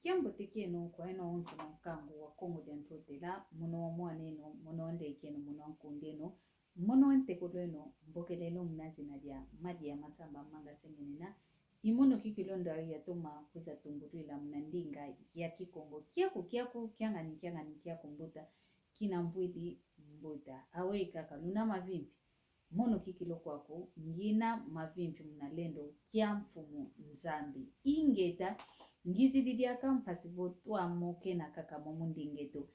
Kiambo tekeno kwa eno onto na kangu wa Kongo diantotela mono mwaneno mono ndekeno mono nkundeno mono ntekoleno mbokelelo mnazi nadia madi ya masamba manga sengenena imono kikilondo ya toma kuza tumbutula mnandinga ya kikongo kiaku kiangani kiaku mbuta kina mvwidi mbuta awe kaka luna mavimpi mono kikilo kwako ngina mavimpi mnalendo kia mfumo nzambi ingeta ngizi didia kampasi votwa moke na kaka momundingeto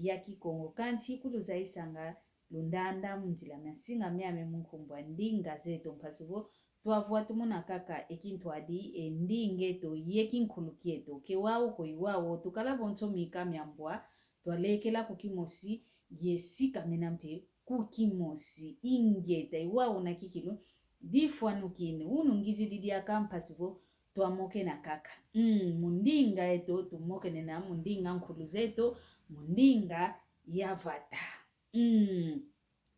ya kikongo kanti kuluza isanga lundanda mjila nasinga miame munkumbwa ndinga zeto mpasivo tuavua tumuna kaka ekintwadi ndingeto yekinkulukieto kewao koiwao tukala bonto mika miambwa twalekela kukimosi yesika menampe kukimosi ingeta iwao na kikilu difwanukine unungizi didia kampasivo tuamoke na kaka mundinga eto tumoke na mundinga nkuluzeto mundinga yavata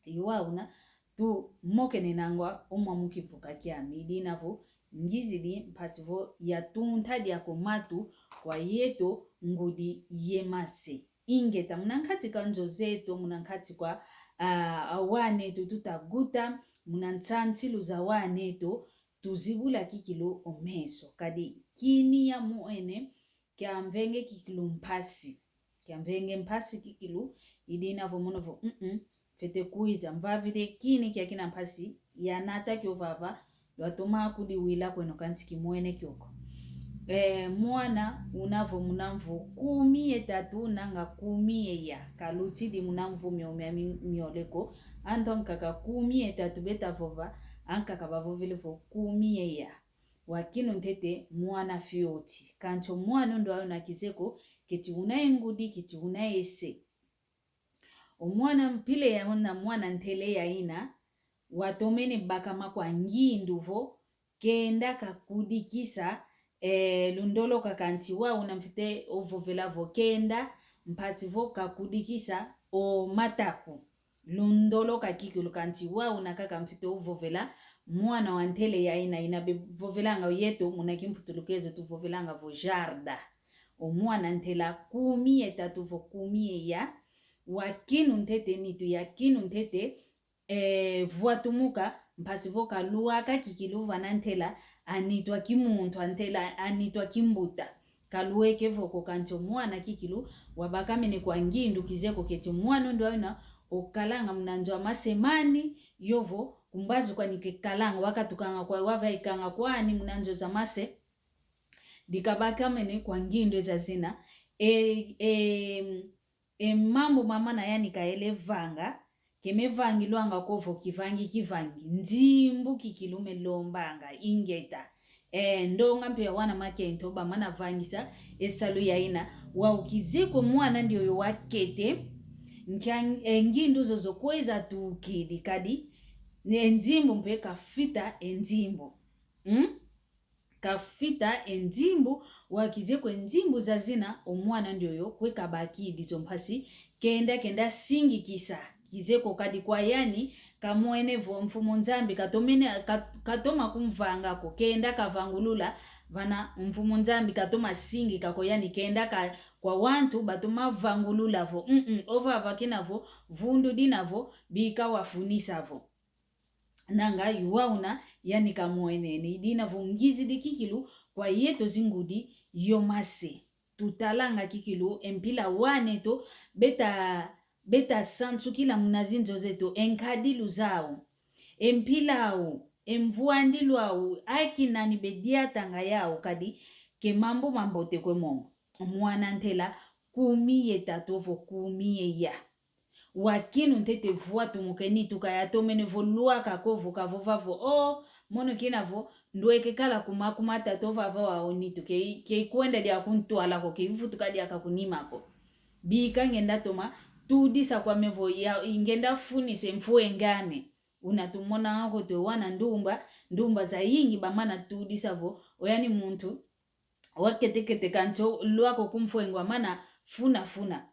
iwauna tu moke nenangwa omwamukivuka kiami dinavo ngizili mpasivo ya tuntadi ya komatu kwa yeto ngudi yemase ingeta munankati kanjo zeto munankati kwa awaneto tutaguta munantsantsilu za waneto tuzibula kikilo omeso kadi kini ya muene kiamvenge kikilo mpasi kiamvenge mpasi kikilo idina vomonovo fete kuiza mvavide kini kia kina mpasi ya nata kiovava lwatoma kudi wila kweno kantiki muene kioko mwana unavo munamvu kumie tatu nanga kumie ya kalutidi munamvu mioleko andon kaka kumie tatu beta vova anka kabavovile vo kumie ya wakino ntete mwana fioti kancho mwana ndo na kizeko kiti unaengudi kiti unaese omwana mpile ya mwana ntele ya ina watomene bakama kwa nginduvo kenda kakudikisa lundolo kakanti wa unamfite ovovela vo kenda mpasivo kakudikisa o mataku lundolo kakikulu kanti wa unakaka mfite ovovela mwana wa ntele ya ina bevovelanga yeto munakimputulukezo tuvovelanga vo jarda omwana ntela kumie tatu vo kumie ya wakinu ntete nitu yakinu ntete vuatumuka mpasivo kaluaka kikiluva nantela anitwa kimuntu antela anitwa kimbuta kalueke voko kancho mwana kikilu wabakamene kwa ngindu kizeko keti mwana ndo aina okalanga mnanjwa masemani yovo kumbazu kwa nikikalanga wakatukanga kwa wava ikanga kwani mnanjo za mase dikabakamene kwa ngindu za zina mambo mama na yani kaele vanga kemevangi luanga kovo kivangi nzimbu kikilume lombanga ingeta ndonga mpe wana makento ba mana vangisa esalu ya ina wa ukizeko mwana ndio yo wakete ngindu zozo kweza tukidi kadi nzimbu mpe kafita enzimbu kafita enzimbu wakizeko enzimbu zazina omwana ndio yo kweka bakidi zompasi kenda singi kisa kizeko kadi kwa yani kamwene vo mfumo nzambi katomene katoma kumvangako kenda kavangulula vana mfumo nzambi katoma singi kako yani kenda kwa wantu batoma vangulula vo ova vakinavo vundu dinavo bika wafunisa vo nanga yuwauna yani kamwenene idina vungizi dikikilu kwa yeto zingudi yomase tutalanga kikilu empila waneto beta santu kila munazinzo zeto enkadilu zao empilao emvuandilu au nani bedia tanga yao kadi ke mambo te kwe mongo mwana ntela kumie tatovo kumie ya wakinu ntete vuatu mukeni tukayatomene volua kakovu kavovavo mono kinavo ndweke kala kumakuma tatova vawa onitu ke kwenda dia kuntwala ko ke vutu kadi akakunimako bika ngenda toma tudisa kwa mevo ya ingenda funise mfue ngane unatumona ngako te wana ndumba za yingi bamana tudisa vo oyani muntu waketekete kancho luako kumfuengwa mana funa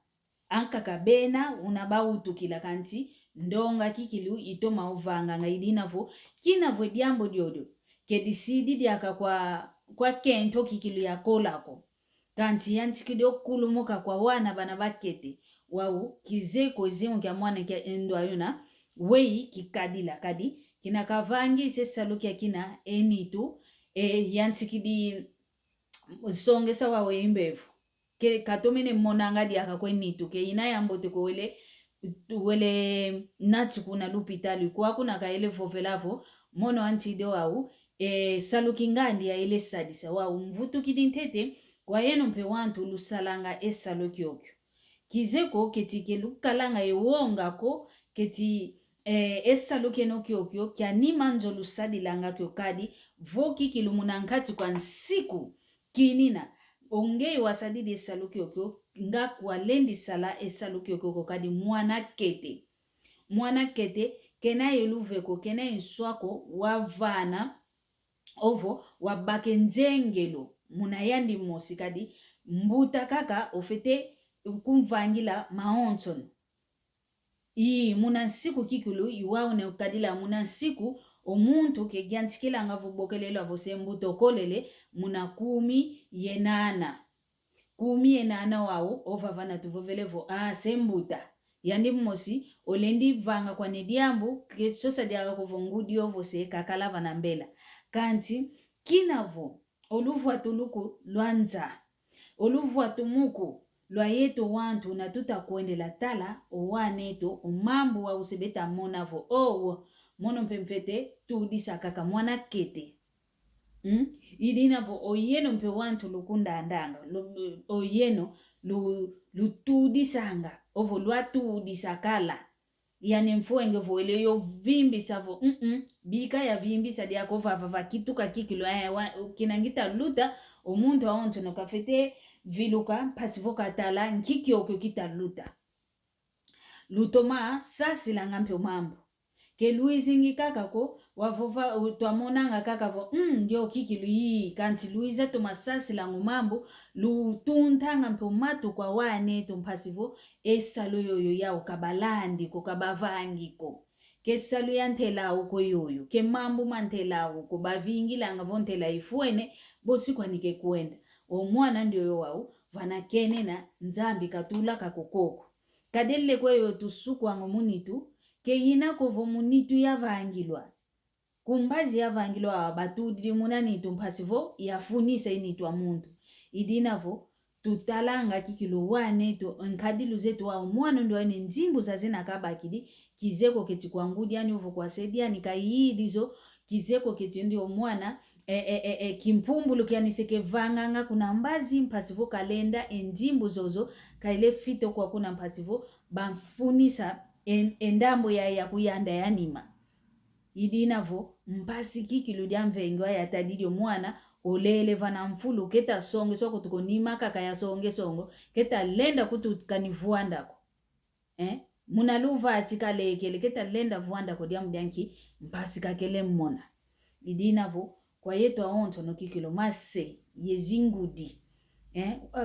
anka kabena unabautu kila kanti ndonga kikilu itoma uvanga ngaidina vo kinavo diambo diodo kedisidi diaka kwa kento kikilu ya kolako kanti yantikide okulumuka kwa wana bana bakete wau kizeko zimu kya mwana kya endo ayuna wei kikadila kadi kina kavangi sesalo kya kina enitu yantikidi songesa wawe imbevu ke katomene monanga dia kakwenitu ke ina yambote ko wele nati kuna lupitali kwa kuna kaele vovelavo mono antide wau salukingandi ya ile sadisa wau mvutu kidintete kwa yeno mpe wantu lusalanga esalokiokyo kizeko ketike lukalanga ewongako keti esalokieno kyokyo kya nimanzo lusadilanga kyo kadi voki kilumunankati kwa nsiku kinina onge wasadidi esalokiokyo nga kwa lendi sala esalokiokyo kadi mwana kete kena yeluveko kena inswako wavana ovo wabake nzengelo munayandi mosi kadi mbuta kaka ofete kumvangila maonson muna nsiku kikulu iwaone ukadila muna nsiku omuntu kegyantikila nga vubokelelo avose mbuta okolele muna 10 yenana wao ovavana tuvovelevo sembuta yandi mosi olendi vanga kwa nediambu kesosa diaga kuvongudi ovose kakalava na mbela kanti kinavo oluvuatuluku lwanza oluvuatumuku lwa yeto wantu na tutakuendela tala owaneto umambu wa usebeta monavo mono mpemfete tudisa kaka mwana kete idinavo oyeno mpe wantu lukunda andanga oyeno lutudisanga ovo lwatudisakala yani mfuenge voele yo vimbisa vo bika ya vimbisa diako vava kituka kikilo kinangita luta omuntu aonto no kafete viluka pasivo katala nkikiokyo kitaluta lutoma sasila ngampe mambo ke luizingi kakako wavova twamonanga kakavo ndio kikilu yi kanti luiza tomasasila ngumambo lutuntanga mpe matu kwa wane tompasivo esalo yoyo yao kabalandi ko kabavangiko kesalo yantela uko yoyo ke mambo mantela uko bavingila ngavontela ifuene bosi kwanike kuenda omwana ndio yo wao vanakene na nzambi katula kakokoko kadelle kweyo tusuku wango munitu ke yina kovo munitu yavangilwa kumbazi yavangilwa batudiri munanitu mpasivo yafunisa initu wa muntu idinavo tutalanga kikilo wane to nkadilu zetu wa mwana ndo ene nzimbu zazena kabakidi kizeko keti kwangudi yani uvo kwa sedia nikaidizo kizeko keti ndio mwana kimpumbulu kianiseke vanganga kuna mbazi mpasivo kalenda enzimbu zozo kaile fito kwa kuna mpasivo banfunisa endambo ya kuyanda yanima idinavo mpasi kikilu diamvengwa yatadidio mwana olele vana mfulu keta songe soko tuko nima kaka ya songo keta lenda kutu kanivuandako munaluva atika lekele keta lenda vuandako diamu dianki mpasi kakele mmona idinavo kwa yeto aonto no kikilo mase yezingudi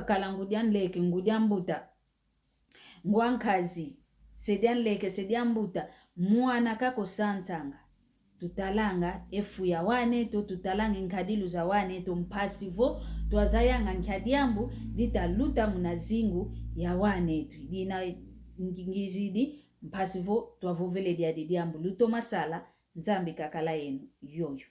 kalangudian leke ngudiambuta ngwankazi sedian leke sediambuta mwana kako santanga tutalanga efu ya wane to tutalanga nkadilu za wane to mpasivo twazayanga nkadiambu ditaluta munazingu ya wane tu dina ngizidi mpasivo twavovele dia diambu luto masala nzambi kakala yenu yoyo